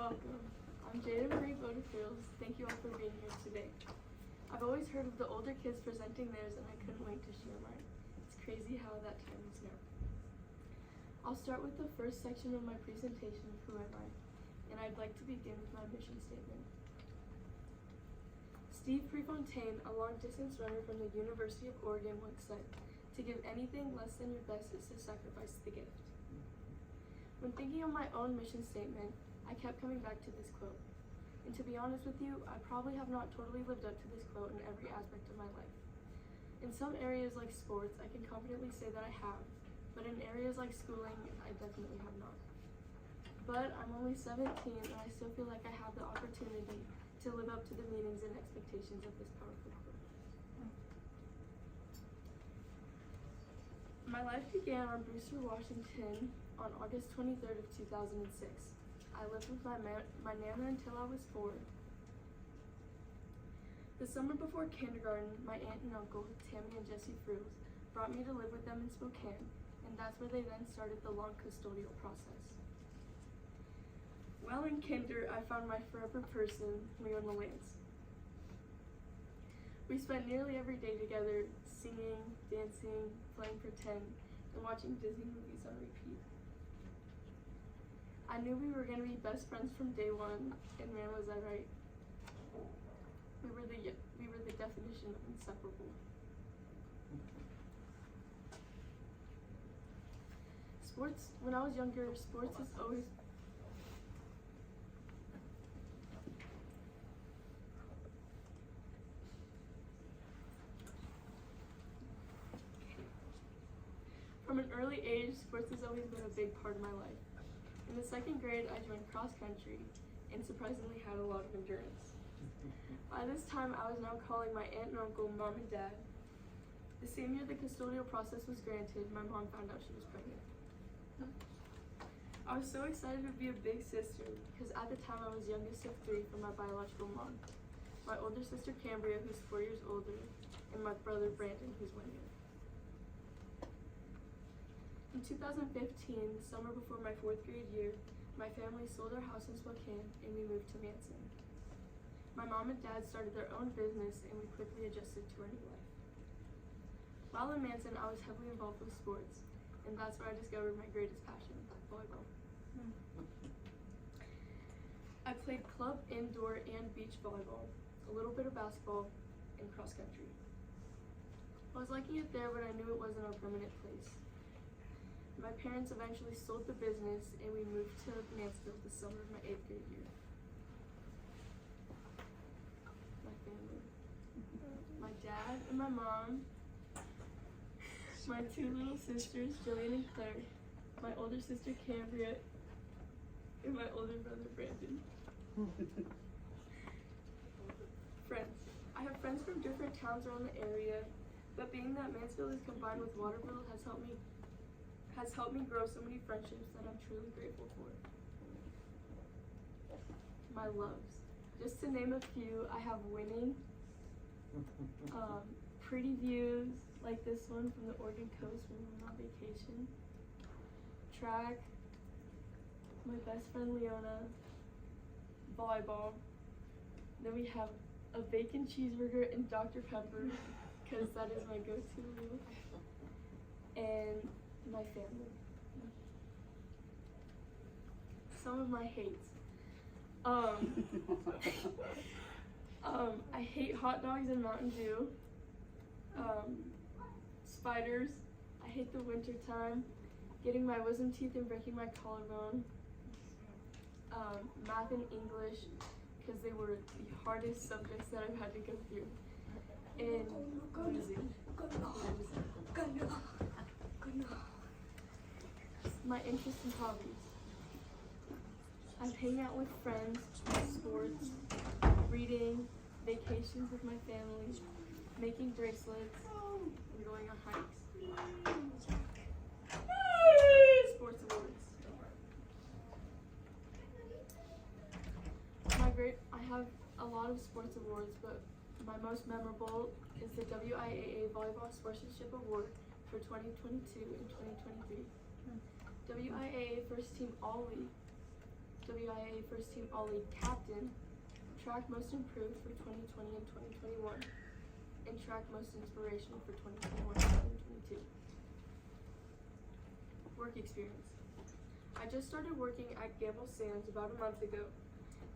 welcome. I'm Jada Marie Bodefields. Thank you all for being here today. I've always heard of the older kids presenting theirs and I couldn't wait to share mine. It's crazy how that time is now. I'll start with the first section of my presentation, Who Am I? And I'd like to begin with my mission statement. Steve Prefontaine, a long-distance runner from the University of Oregon, once said, "To give anything less than your best is to sacrifice the gift." When thinking of my own mission statement, I kept coming back to this quote. And to be honest with you, I probably have not totally lived up to this quote in every aspect of my life. In some areas like sports, I can confidently say that I have, but in areas like schooling, I definitely have not. But I'm only 17 and I still feel like I have the opportunity to live up to the meanings and expectations of this powerful quote. My life began on Brewster, Washington on August 23rd of 2006. I lived with my Nana until I was 4. The summer before kindergarten, my aunt and uncle, Tammy and Jesse Frues, brought me to live with them in Spokane, and that's where they then started the long custodial process. While in kinder, I found my forever person, Leona Lance. We spent nearly every day together, singing, dancing, playing pretend, and watching Disney movies on repeat. I knew we were going to be best friends from day one, and man was I right. We were the definition of inseparable. When I was younger, sports is always From an early age, sports has always been a big part of my life. In the 2nd grade, I joined cross country and surprisingly had a lot of endurance. By this time, I was now calling my aunt and uncle Mom and Dad. The same year the custodial process was granted, my mom found out she was pregnant. I was so excited to be a big sister because at the time I was youngest of 3 from my biological mom, my older sister Cambria, who's 4 years older, and my brother Brandon, who's 1 year. In 2015, the summer before my 4th grade year, my family sold our house in Spokane and we moved to Manson. My mom and dad started their own business and we quickly adjusted to our new life. While in Manson, I was heavily involved with sports, and that's where I discovered my greatest passion, volleyball. I played club, indoor, and beach volleyball, a little bit of basketball, and cross country. I was liking it there, but I knew it wasn't our permanent place. My parents eventually sold the business and we moved to Mansfield the summer of my 8th grade year. My family. My dad and my mom, my 2 little sisters, Jillian and Claire, my older sister Cambria, and my older brother Brandon. Friends. I have friends from different towns around the area, but being that Mansfield is combined with Waterville has helped me grow so many friendships that I'm truly grateful for. My loves. Just to name a few, I have winning, pretty views like this one from the Oregon coast when we're on vacation, track, my best friend Leona, volleyball. Then we have a bacon cheeseburger and Dr. Pepper, because that is my go-to meal, and my family. Some of my hates. I hate hot dogs and Mountain Dew. Spiders. I hate the winter time. Getting my wisdom teeth and breaking my collarbone. Math and English, because they were the hardest subjects that I've had to go through. And losing. My interests and hobbies. I hang out with friends, sports, reading, vacations with my family, making bracelets, and going on hikes. Sports awards. I have a lot of sports awards, but my most memorable is the WIAA Volleyball Sportsmanship Award for 2022 and 2023. WIAA First Team All League, WIA First Team All-League captain, track most improved for 2020 and 2021, and track most inspirational for 2021 and 2022. Work experience. I just started working at Gamble Sands about a month ago.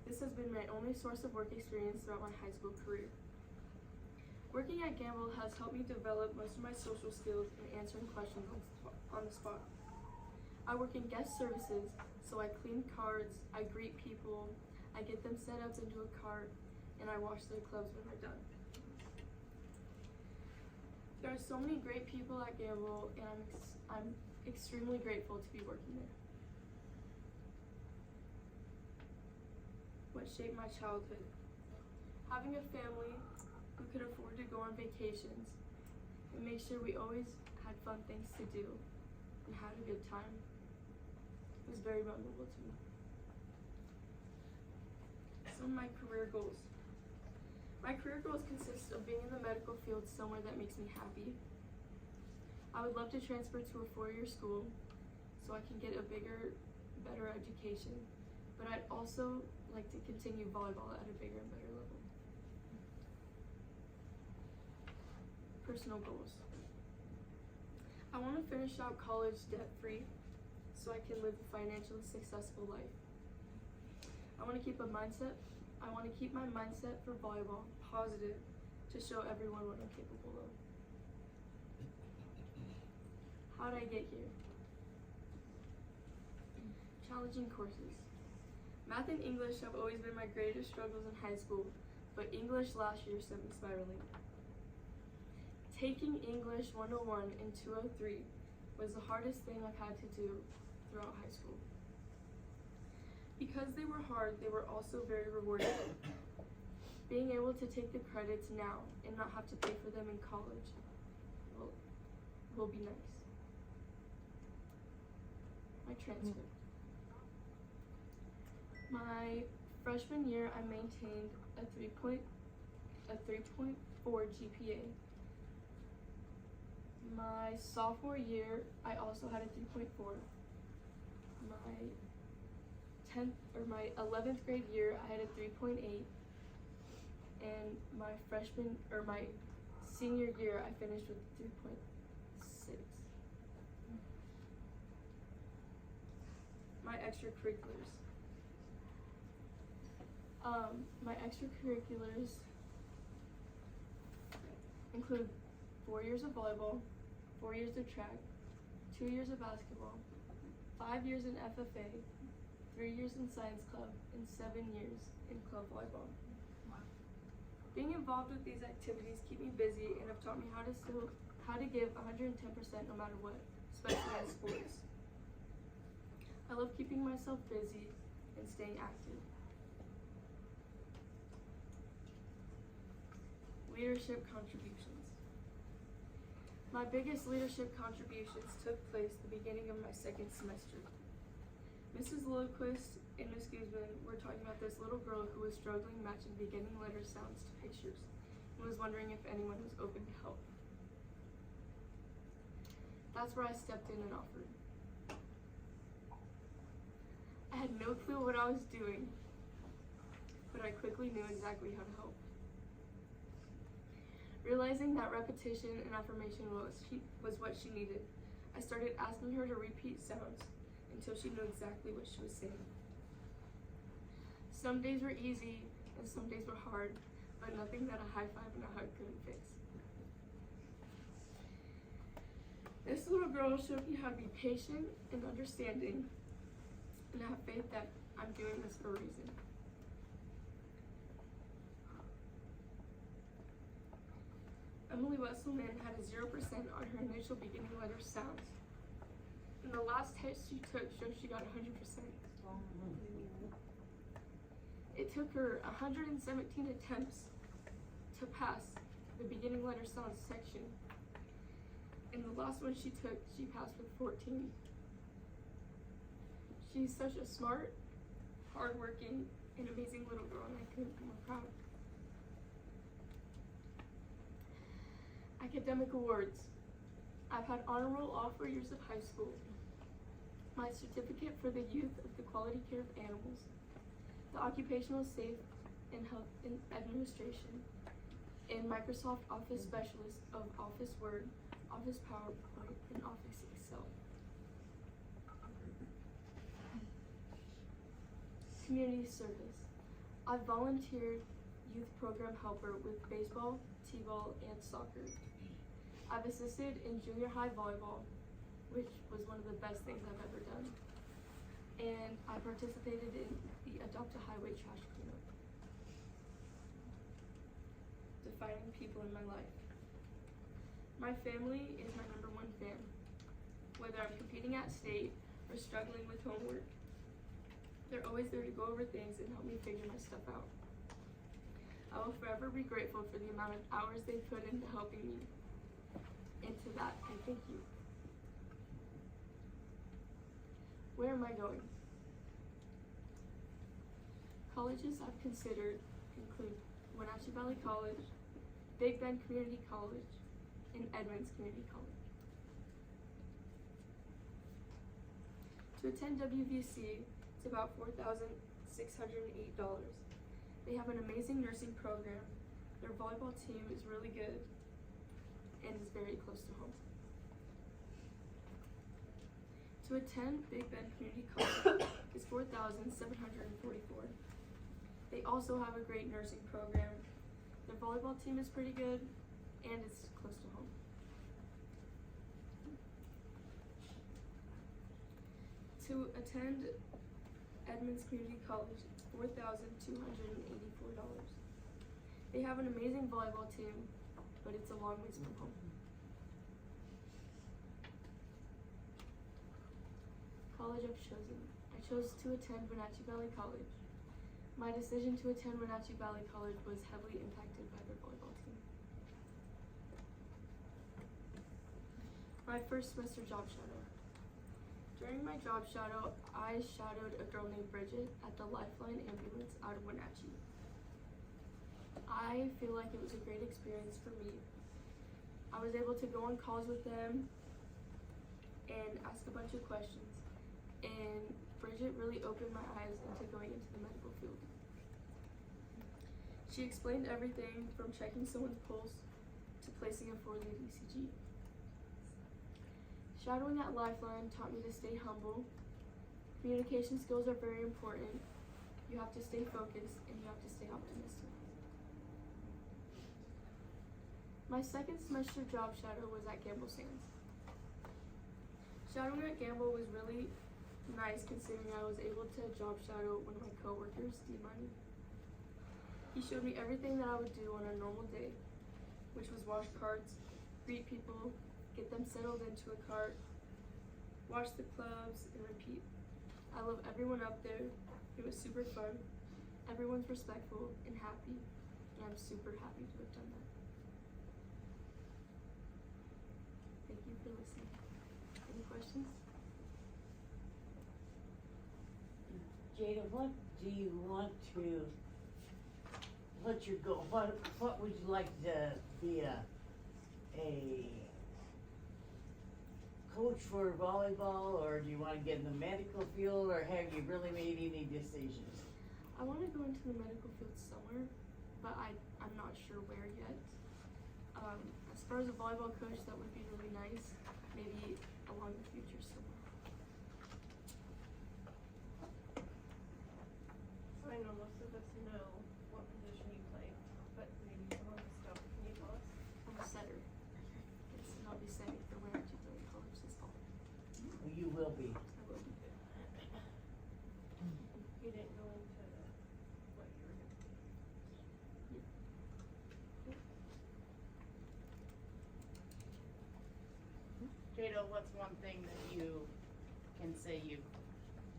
This has been my only source of work experience throughout my high school career. Working at Gamble has helped me develop most of my social skills and answering questions on the spot. I work in guest services, so I clean cards, I greet people, I get them set up into a cart, and I wash their clothes when they're done. There are so many great people at Gamble, and I'm extremely grateful to be working there. What shaped my childhood? Having a family who could afford to go on vacations and make sure we always had fun things to do and had a good time was very memorable to me. Some of my career goals. My career goals consist of being in the medical field somewhere that makes me happy. I would love to transfer to a four-year school so I can get a bigger, better education, but I'd also like to continue volleyball at a bigger and better level. Personal goals. I want to finish out college debt-free so I can live a financially successful life. I want to keep my mindset for volleyball positive to show everyone what I'm capable of. How did I get here? Challenging courses. Math and English have always been my greatest struggles in high school, but English last year sent me spiraling. Taking English 101 and 203 was the hardest thing I've had to do throughout high school. Because they were hard, they were also very rewarding. Being able to take the credits now and not have to pay for them in college will be nice. My transcript. My freshman year, I maintained a 3.4 GPA. My sophomore year, I also had a 3.4. My 11th grade year, I had a 3.8. And my senior year, I finished with 3.6. My extracurriculars. My extracurriculars include 4 years of volleyball, 4 years of track, 2 years of basketball, 5 years in FFA, 3 years in science club, and 7 years in club volleyball. Wow. Being involved with these activities keep me busy and have taught me how to give 110% no matter what, especially in sports. I love keeping myself busy and staying active. Leadership contributions. My biggest leadership contributions took place at the beginning of my second semester. Mrs. Lillquist and Ms. Guzman were talking about this little girl who was struggling matching beginning letter sounds to pictures and was wondering if anyone was open to help. That's where I stepped in and offered. I had no clue what I was doing, but I quickly knew exactly how to help. Realizing that repetition and affirmation was what she needed, I started asking her to repeat sounds until she knew exactly what she was saying. Some days were easy and some days were hard, but nothing that a high five and a hug couldn't fix. This little girl showed me how to be patient and understanding and have faith that I'm doing this for a reason. Emily Wesselman had a 0% on her initial beginning letter sounds. And the last test she took showed she got 100%. It took her 117 attempts to pass the beginning letter sounds section. And the last one she took, she passed with 14. She's such a smart, hardworking, and amazing little girl, and I couldn't be more proud. Academic awards. I've had honor roll all 4 years of high school. my certificate for the youth of the quality care of animals, the occupational safe and health and administration, and Microsoft Office Specialist of Office Word, Office PowerPoint, and Office Excel. Community service. I volunteered youth program helper with baseball, t-ball, and soccer. I've assisted in junior high volleyball, which was one of the best things I've ever done. And I participated in the Adopt a Highway trash cleanup. Defining people in my life. My family is my number one fan. Whether I'm competing at state or struggling with homework, they're always there to go over things and help me figure my stuff out. I will forever be grateful for the amount of hours they put into helping me. And to that, I thank you. Where am I going? Colleges I've considered include Wenatchee Valley College, Big Bend Community College, and Edmonds Community College. To attend WVC, it's about $4,608. They have an amazing nursing program. Their volleyball team is really good and is very close to home. To attend Big Bend Community College is $4,744. They also have a great nursing program. Their volleyball team is pretty good and it's close to home. To attend Edmonds Community College, $4,284. They have an amazing volleyball team, but it's a long ways from home. College I've chosen. I chose to attend Wenatchee Valley College. My decision to attend Wenatchee Valley College was heavily impacted by their volleyball team. My first semester job shadow. During my job shadow, I shadowed a girl named Bridget at the Lifeline ambulance out of Wenatchee. I feel like it was a great experience for me. I was able to go on calls with them and ask a bunch of questions, and Bridget really opened my eyes into going into the medical field. She explained everything from checking someone's pulse to placing a 4-lead ECG. Shadowing at Lifeline taught me to stay humble. Communication skills are very important. You have to stay focused and you have to stay optimistic. My second semester job shadow was at Gamble Sands. Shadowing at Gamble was really nice considering I was able to job shadow one of my coworkers, Steve Money. He showed me everything that I would do on a normal day, which was wash carts, greet people, get them settled into a cart, wash the clubs, and repeat. I love everyone up there. It was super fun. Everyone's respectful and happy, and I'm super happy to have done that. Thank you for listening. Any questions? Jada, what do you want to, what's your goal? What would you like to be a coach for volleyball, or do you want to get in the medical field, or have you really made any decisions? I want to go into the medical field somewhere, but I'm not sure where yet. As far as a volleyball coach, that would be really nice. Maybe along the future somewhere. So I know most of us know what position you play, but maybe some of us don't. Can you tell us? I'm a setter. Yes, and I'll be setting for Wenatchee Valley College this fall. Well, you will be. I will be. You didn't go into what you were gonna do. Jada, what's one thing that you can say you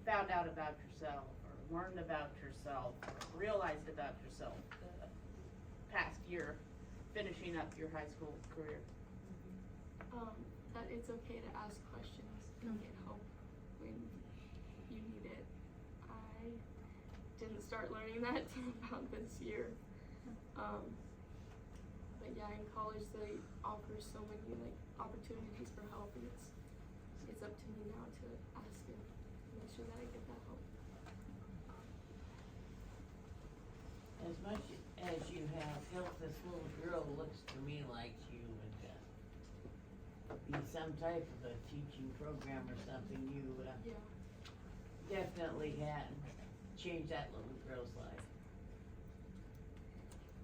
found out about yourself, or learned about yourself, or realized about yourself the past year finishing up your high school career? That it's okay to ask questions and get help when you need it. I didn't start learning that till about this year. But yeah, in college they offer so many like opportunities for help, and it's up to me now to ask it. as much as you have helped this little girl, looks to me like you would, be some type of a teaching program or something, you, Yeah. definitely had changed that little girl's life.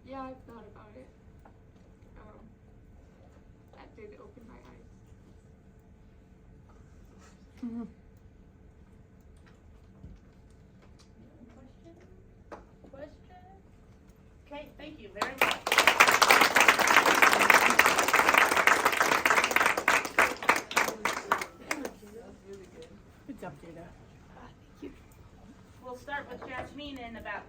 Yeah, I've thought about it. That did open my eyes. Question? Okay, thank you very much. Good job, Jada. We'll start with Jasmine in about